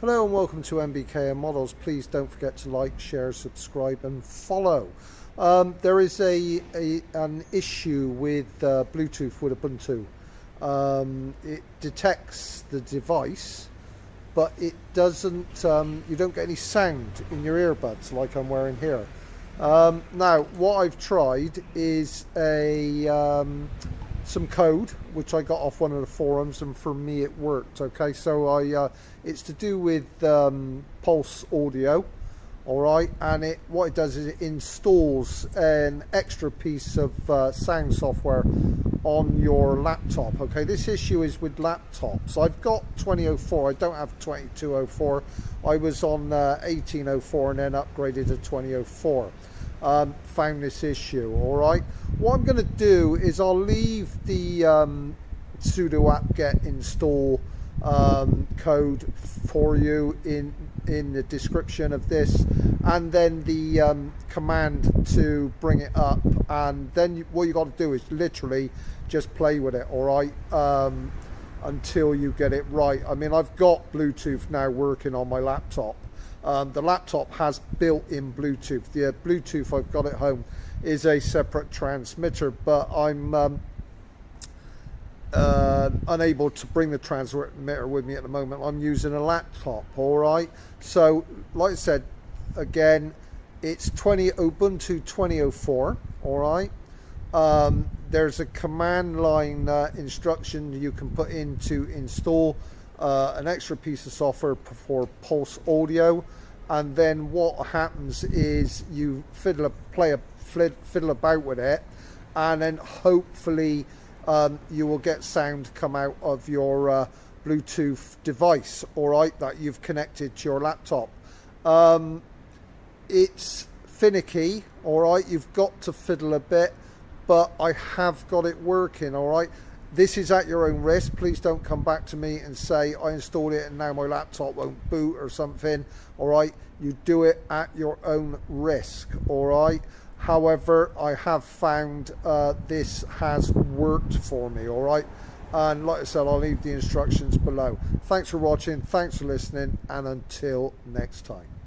Hello and welcome to MBKM Models. Please don't forget to like, share, subscribe and follow. There is an issue with Bluetooth with Ubuntu. It detects the device, but it doesn't, you don't get any sound in your earbuds like I'm wearing here. Now, what I've tried is some code which I got off one of the forums, and for me it worked. Okay, so it's to do with pulse audio, all right, and what it does is it installs an extra piece of sound software on your laptop. Okay, this issue is with laptops. I've got 2004, I don't have 2204. I was on 1804 and then upgraded to 2004. Found this issue. All right, what I'm going to do is I'll leave the sudo apt-get install code for you in the description of this, and then the command to bring it up, and then what you got to do is literally just play with it, all right, until you get it right. I mean, I've got Bluetooth now working on my laptop. The laptop has built-in Bluetooth. The Bluetooth I've got at home is a separate transmitter, but I'm unable to bring the transmitter with me at the moment. I'm using a laptop, all right? So, like I said, again, it's Ubuntu 2004, all right? There's a command line instruction you can put in to install an extra piece of software for pulse audio, and then what happens is you fiddle about with it, and then hopefully you will get sound come out of your Bluetooth device, all right, that you've connected to your laptop. It's finicky, all right, you've got to fiddle a bit, but I have got it working, all right. This is at your own risk. Please don't come back to me and say I installed it and now my laptop won't boot or something, all right. You do it at your own risk, all right. However, I have found this has worked for me, all right. And like I said, I'll leave the instructions below. Thanks for watching, thanks for listening, and until next time.